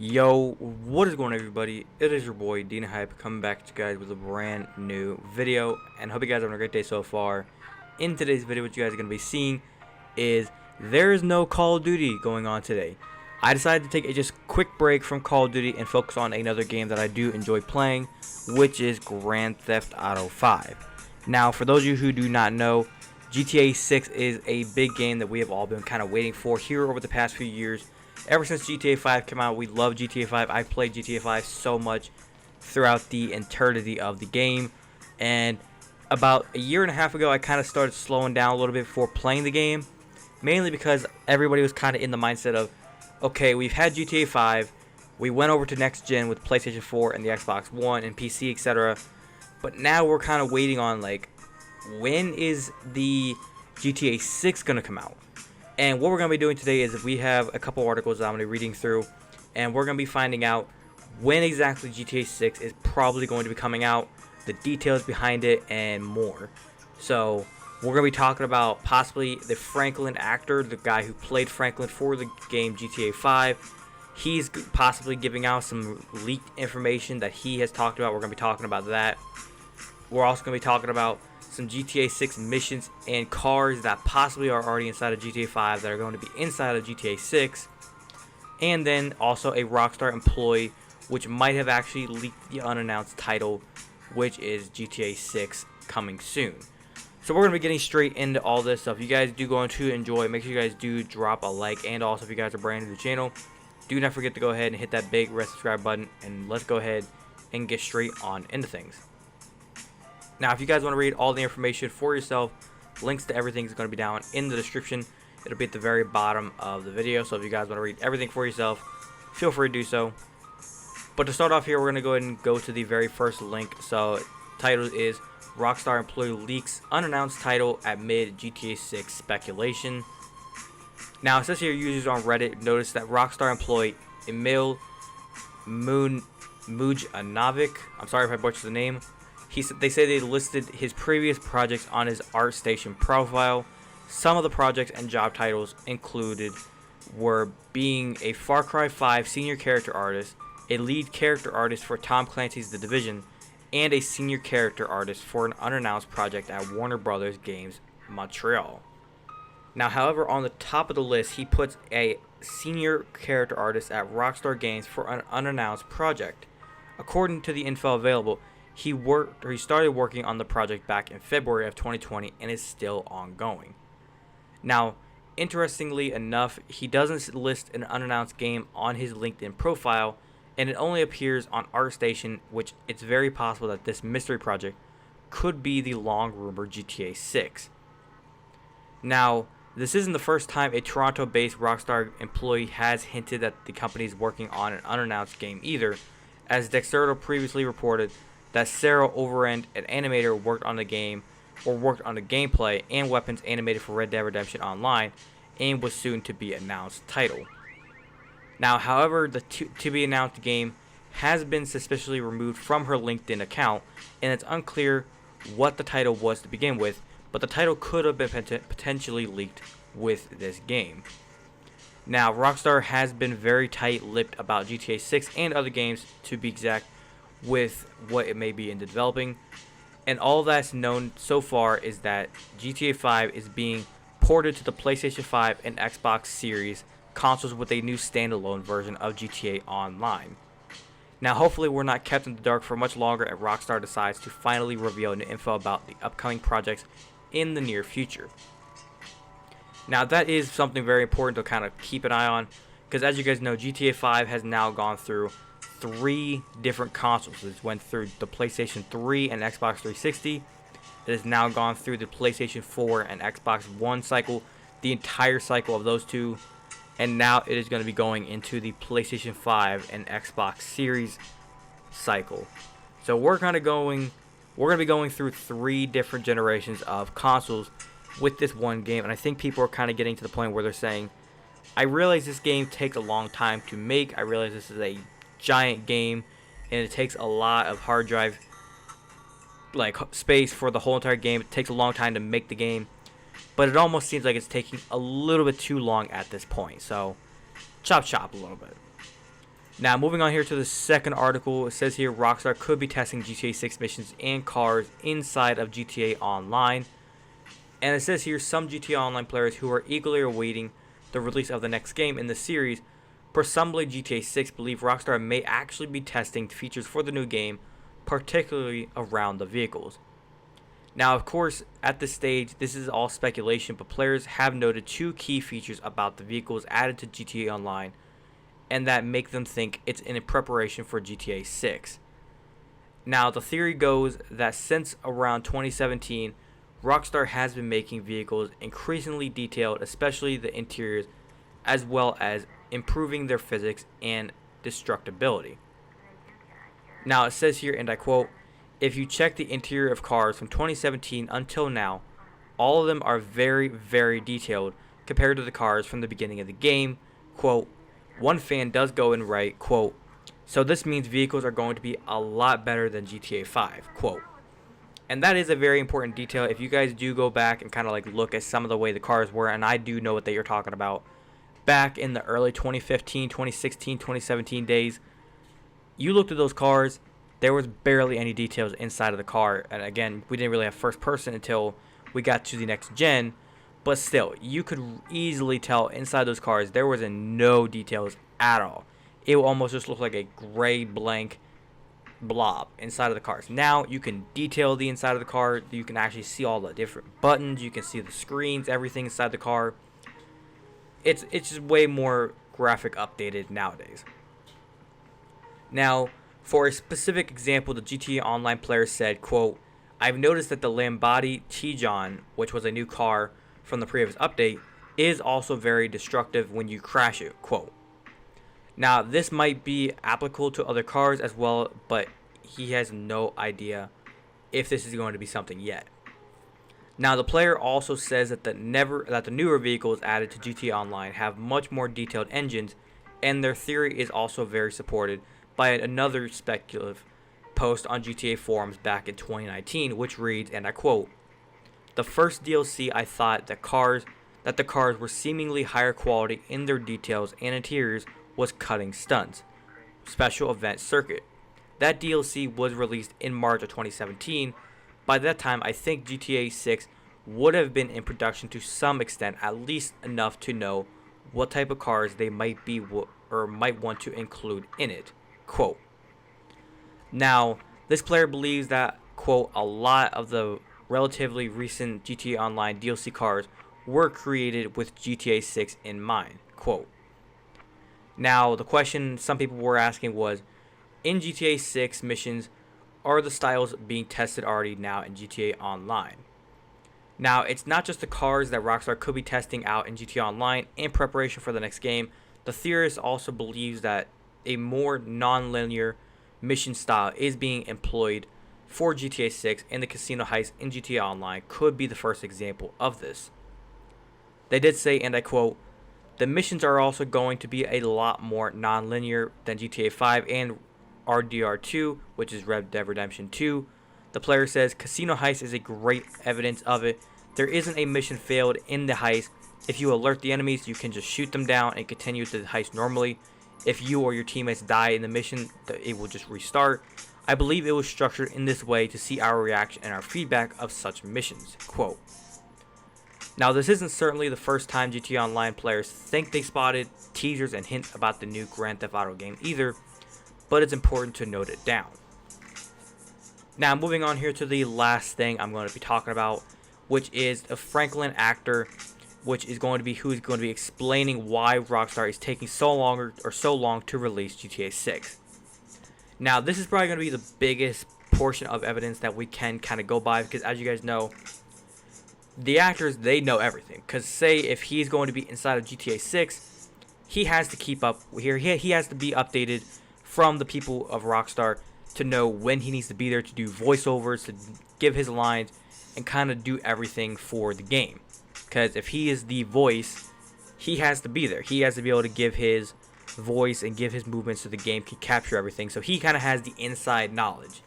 Yo, what is going on, everybody? It is your boy Dina Hype coming back to you guys with a brand new video, and hope you guys are having a great day so far. In today's video, what you guys are going to be seeing is there is no Call of Duty going on today. I decided to take a just quick break from Call of Duty and focus on another game that I do enjoy playing, which is Grand Theft Auto 5. Now, for those of you who do not know, GTA 6 is a big game that we have all been kind of waiting for here over the past few years. Ever since GTA 5 came out, we love GTA 5. I played GTA 5 so much throughout the entirety of the game. And about a year and a half ago, I kind of started slowing down a little bit before playing the game. Mainly because everybody was kind of in the mindset of, okay, we've had GTA 5. We went over to next gen with PlayStation 4 and the Xbox One and PC, etc. But now we're kind of waiting on, like, when is the GTA 6 going to come out? And what we're going to be doing today is we have a couple articles that I'm going to be reading through, and we're going to be finding out when exactly GTA 6 is probably going to be coming out, the details behind it, and more. So we're going to be talking about possibly the Franklin actor, the guy who played Franklin for the game GTA 5. He's possibly giving out some leaked information that he has talked about. We're going to be talking about that. We're also going to be talking about some GTA 6 missions and cars that possibly are already inside of GTA 5 that are going to be inside of GTA 6. And then also a Rockstar employee which might have actually leaked the unannounced title, which is GTA 6 coming soon. So we're going to be getting straight into all this stuff. If you guys do go to enjoy, make sure you guys do drop a like. And also, if you guys are brand new to the channel, do not forget to go ahead and hit that big red subscribe button. And let's go ahead and get straight on into things. Now, if you guys want to read all the information for yourself, links to everything is going to be down in the description. It'll be at the very bottom of the video. So if you guys want to read everything for yourself, feel free to do so. But to start off here, we're going to go ahead and go to the very first link. So title is Rockstar employee leaks unannounced title amid GTA 6 speculation. Now, it says here users on Reddit noticed that Rockstar employee Emil Mujanovic, I'm sorry if I butchered the name, they say they listed his previous projects on his ArtStation profile. Some of the projects and job titles included were being a Far Cry 5 senior character artist, a lead character artist for Tom Clancy's The Division, and a senior character artist for an unannounced project at Warner Brothers Games Montreal. Now, however, on the top of the list, he puts a senior character artist at Rockstar Games for an unannounced project. According to the info available, he started working on the project back in February of 2020 and is still ongoing. Now, interestingly enough, he doesn't list an unannounced game on his LinkedIn profile, and it only appears on ArtStation, which it's very possible that this mystery project could be the long-rumored GTA 6. Now, this isn't the first time a Toronto-based Rockstar employee has hinted that the company is working on an unannounced game either, as Dexerto previously reported that Sarah Overend, an animator, worked on the game, or worked on the gameplay and weapons animated for Red Dead Redemption Online, and was soon to be announced title. Now, however, the to be announced game has been suspiciously removed from her LinkedIn account, and it's unclear what the title was to begin with, but the title could have been potentially leaked with this game. Now, Rockstar has been very tight-lipped about GTA 6 and other games, to be exact, with what it may be in developing, and all that's known so far is that GTA 5 is being ported to the PlayStation 5 and Xbox Series consoles with a new standalone version of GTA Online. Now, hopefully we're not kept in the dark for much longer as Rockstar decides to finally reveal new info about the upcoming projects in the near future. Now, that is something very important to kind of keep an eye on, because as you guys know, GTA 5 has now gone through 3 different consoles. It went through the PlayStation 3 and Xbox 360. It has now gone through the PlayStation 4 and Xbox One cycle, the entire cycle of those two, and now it is going to be going into the PlayStation 5 and Xbox Series cycle. So we're going to be going through 3 different generations of consoles with this one game, and I think people are kind of getting to the point where they're saying, I realize this game takes a long time to make. I realize this is a giant game and it takes a lot of hard drive space for the whole entire game. It takes a long time to make the game, but it almost seems like it's taking a little bit too long at this point. So chop a little bit. Now, moving on here to the second article, it says here Rockstar could be testing GTA 6 missions and cars inside of GTA Online. And it says here some GTA Online players who are eagerly awaiting the release of the next game in the series, presumably GTA 6, believe Rockstar may actually be testing features for the new game, particularly around the vehicles. Now, of course, at this stage, this is all speculation, but players have noted two key features about the vehicles added to GTA Online, and that make them think it's in preparation for GTA 6. Now, the theory goes that since around 2017, Rockstar has been making vehicles increasingly detailed, especially the interiors, as well as improving their physics and destructibility. Now, it says here, and I quote, "If you check the interior of cars from 2017 until now, all of them are very, very detailed compared to the cars from the beginning of the game." Quote, one fan does go and write, quote, "So this means vehicles are going to be a lot better than GTA 5, quote. And that is a very important detail. If you guys do go back and kind of like look at some of the way the cars were, and I do know what they are talking about, back in the early 2015, 2016, 2017 days, you looked at those cars, there was barely any details inside of the car. And again, we didn't really have first person until we got to the next gen. But still, you could easily tell inside those cars there was no details at all. It will almost just look like a gray blank blob inside of the cars. Now you can detail the inside of the car. You can actually see all the different buttons. You can see the screens, everything inside the car. It's just way more graphic updated nowadays. Now, for a specific example, the GTA Online player said, quote, "I've noticed that the Lamborghini T-John, which was a new car from the previous update, is also very destructive when you crash it," quote. Now, this might be applicable to other cars as well, but he has no idea if this is going to be something yet. Now, the player also says that the newer vehicles added to GTA Online have much more detailed engines, and their theory is also very supported by another speculative post on GTA forums back in 2019, which reads, and I quote, "The first DLC I thought that the cars were seemingly higher quality in their details and interiors was Cutting Stunts Special Event Circuit. That DLC was released in March of 2017. By that time, I think GTA 6 would have been in production to some extent, at least enough to know what type of cars they might be or might want to include in it," quote. Now, this player believes that, quote, "a lot of the relatively recent GTA Online DLC cars were created with GTA 6 in mind," quote. Now, the question some people were asking was, in GTA 6 missions, are the styles being tested already now in GTA Online? Now, it's not just the cars that Rockstar could be testing out in GTA Online in preparation for the next game. The theorist also believes that a more non-linear mission style is being employed for GTA 6, and the casino heist in GTA Online could be the first example of this. They did say, and I quote, "The missions are also going to be a lot more non-linear than GTA 5 and RDR2, which is Red Dead Redemption 2. The player says, "Casino heist is a great evidence of it. There isn't a mission failed in the heist. If you alert the enemies, you can just shoot them down and continue the heist normally. If you or your teammates die in the mission, it will just restart. I believe it was structured in this way to see our reaction and our feedback of such missions," quote. Now, this isn't certainly the first time GTA Online players think they spotted teasers and hints about the new Grand Theft Auto game either, but it's important to note it down. Now, moving on here to the last thing I'm going to be talking about, which is a Franklin actor, which is going to be who's going to be explaining why Rockstar is taking so long to release GTA 6. Now, this is probably going to be the biggest portion of evidence that we can kind of go by, because as you guys know, the actors, they know everything. Because say if he's going to be inside of GTA 6, he has to keep up here. He has to be updated from the people of Rockstar to know when he needs to be there to do voiceovers, to give his lines, and kind of do everything for the game. Because if he is the voice, he has to be there. He has to be able to give his voice and give his movements so the game can capture everything. So he kind of has the inside knowledge.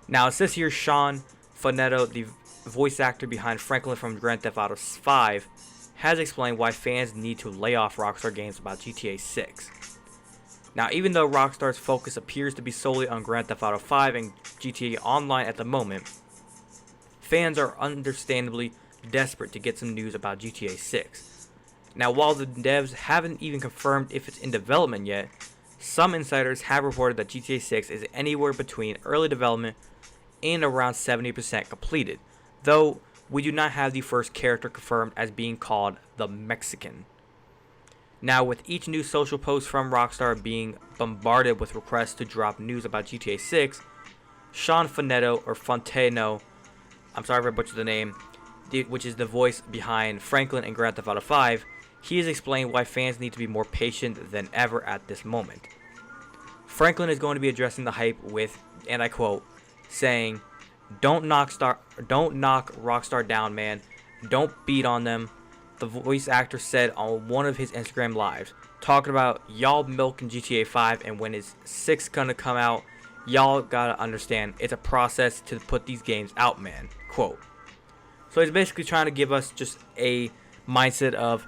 Now, it says here Sean Fonetto, the voice actor behind Franklin from Grand Theft Auto 5, has explained why fans need to lay off Rockstar Games about GTA 6. Now, even though Rockstar's focus appears to be solely on Grand Theft Auto 5 and GTA Online at the moment, fans are understandably desperate to get some news about GTA 6. Now, while the devs haven't even confirmed if it's in development yet, some insiders have reported that GTA 6 is anywhere between early development and around 70% completed, though we do not have the first character confirmed as being called the Mexican. Now, with each new social post from Rockstar being bombarded with requests to drop news about GTA 6, Sean Fonteno, I'm sorry if I butchered the name, which is the voice behind Franklin in Grand Theft Auto 5, he has explained why fans need to be more patient than ever at this moment. Franklin is going to be addressing the hype with, and I quote, saying, Don't knock Rockstar down, man. Don't beat on them," the voice actor said on one of his Instagram lives, talking about y'all milking GTA 5 and when is 6 gonna come out, y'all gotta understand it's a process to put these games out, man. Quote. So he's basically trying to give us just a mindset of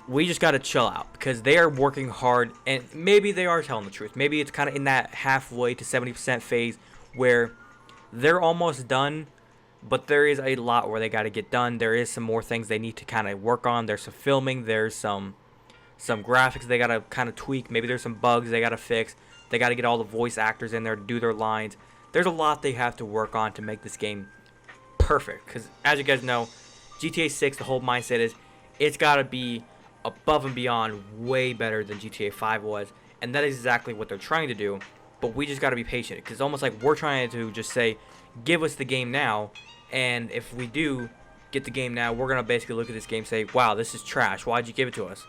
we just gotta chill out because they are working hard, and maybe they are telling the truth. Maybe it's kind of in that halfway to 70% phase where they're almost done, but there is a lot where they got to get done. There is some more things they need to kind of work on. There's some filming. There's some graphics they got to kind of tweak. Maybe there's some bugs they got to fix. They got to get all the voice actors in there to do their lines. There's a lot they have to work on to make this game perfect. Because as you guys know, GTA 6, the whole mindset is it's got to be above and beyond way better than GTA 5 was. And that is exactly what they're trying to do. But we just got to be patient, because it's almost like we're trying to just say, give us the game now, and if we do get the game now, we're going to basically look at this game and say, wow, this is trash. Why'd you give it to us?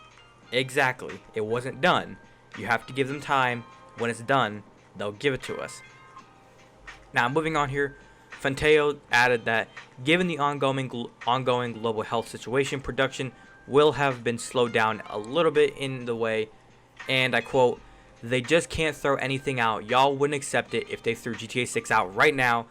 Exactly. It wasn't done. You have to give them time. When it's done, they'll give it to us. Now, moving on here, Fonteo added that given the ongoing global health situation, production will have been slowed down a little bit in the way, and I quote, "They just can't throw anything out. Y'all wouldn't accept it if they threw GTA 6 out right now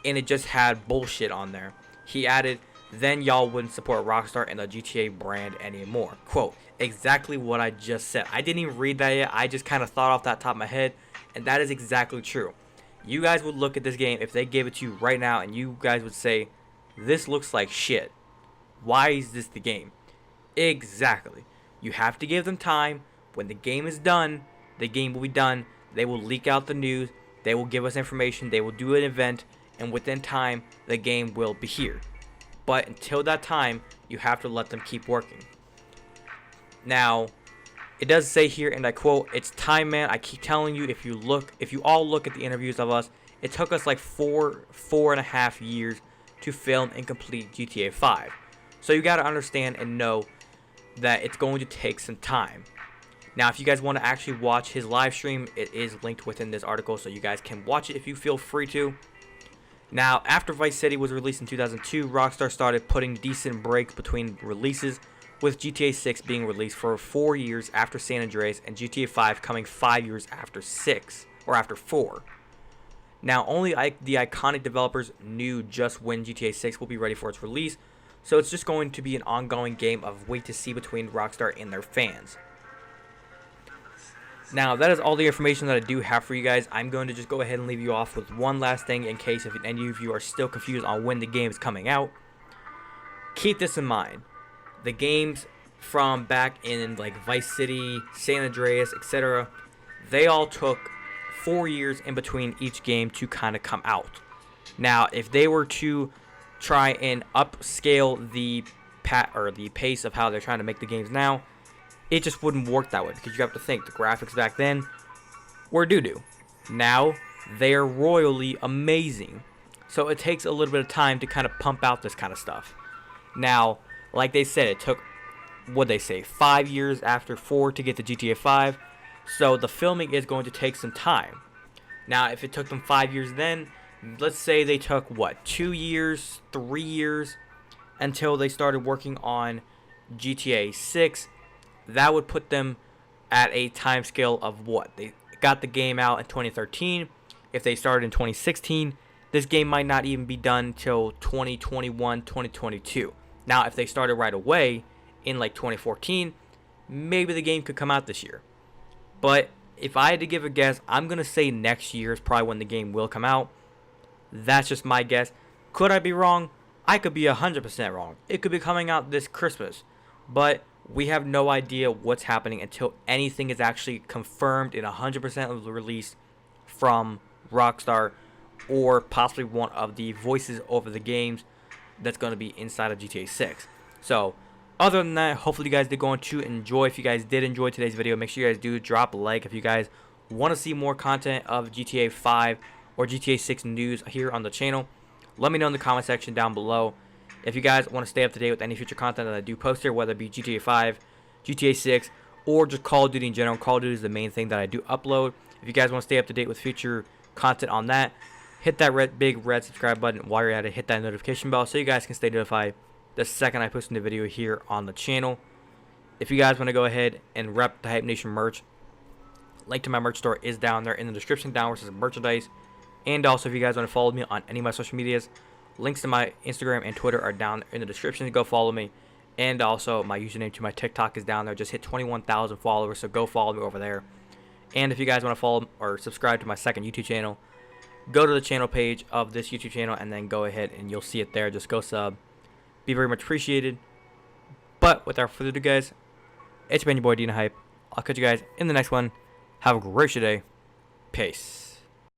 and it just had bullshit on there." He added, "Then y'all wouldn't support Rockstar and the GTA brand anymore." Quote, exactly what I just said. I didn't even read that yet. I just kind of thought off that top of my head, and that is exactly true. You guys would look at this game if they gave it to you right now and you guys would say, this looks like shit. Why is this the game? Exactly. You have to give them time. When the game is done, the game will be done. They will leak out the news. They will give us information. They will do an event. And within time, the game will be here. But until that time, you have to let them keep working. Now, it does say here, and I quote, "It's time, man. I keep telling you, if you all look at the interviews of us, it took us like four and a half years to film and complete GTA 5. So you got to understand and know that it's going to take some time." Now, if you guys want to actually watch his live stream, it is linked within this article, so you guys can watch it if you feel free to. Now, after Vice City was released in 2002, Rockstar started putting decent breaks between releases, with GTA 6 being released for 4 years after San Andreas and GTA 5 coming 5 years after 6, or after 4. Now, only the iconic developers knew just when GTA 6 will be ready for its release, so it's just going to be an ongoing game of wait to see between Rockstar and their fans. Now, that is all the information that I do have for you guys. I'm going to just go ahead and leave you off with one last thing in case if any of you are still confused on when the game is coming out. Keep this in mind. The games from back in like Vice City, San Andreas, etc., they all took 4 years in between each game to kind of come out. Now, if they were to try and upscale the pace of how they're trying to make the games now, it just wouldn't work that way, because you have to think the graphics back then were doo-doo. Now they are royally amazing. So it takes a little bit of time to kind of pump out this kind of stuff. Now, like they said, it took, what'd they say, 5 years after 4 to get to GTA 5. So the filming is going to take some time. Now, if it took them 5 years then, let's say they took, 2 years, 3 years, until they started working on GTA 6. That would put them at a time scale of what? They got the game out in 2013. If they started in 2016, this game might not even be done till 2021, 2022. Now, if they started right away in like 2014, maybe the game could come out this year. But If I had to give a guess, I'm going to say next year is probably when the game will come out. That's just my guess. Could I be wrong? I could be 100% wrong. It could be coming out this Christmas. But we have no idea what's happening until anything is actually confirmed in 100% of the release from Rockstar, or possibly one of the voices over the games that's going to be inside of GTA 6. So, other than that, hopefully you guys did going to enjoy. If you guys did enjoy today's video, make sure you guys do drop a like. If you guys want to see more content of GTA 5 or GTA 6 news here on the channel, let me know in the comment section down below. If you guys want to stay up to date with any future content that I do post here, whether it be GTA 5, GTA 6, or just Call of Duty in general. Call of Duty is the main thing that I do upload. If you guys want to stay up to date with future content on that, hit that big red subscribe button while you're at it. Hit that notification bell so you guys can stay notified the second I post a new video here on the channel. If you guys want to go ahead and rep the Hype Nation merch, link to my merch store is down there in the description down where it says merchandise. And also, if you guys want to follow me on any of my social medias, links to my Instagram and Twitter are down in the description. Go follow me. And also, my username to my TikTok is down there. Just hit 21,000 followers, so go follow me over there. And if you guys want to follow or subscribe to my second YouTube channel, go to the channel page of this YouTube channel and then go ahead and you'll see it there. Just go sub. Be very much appreciated. But without further ado, guys, it's been your boy Dina Hype. I'll catch you guys in the next one. Have a great day. Peace.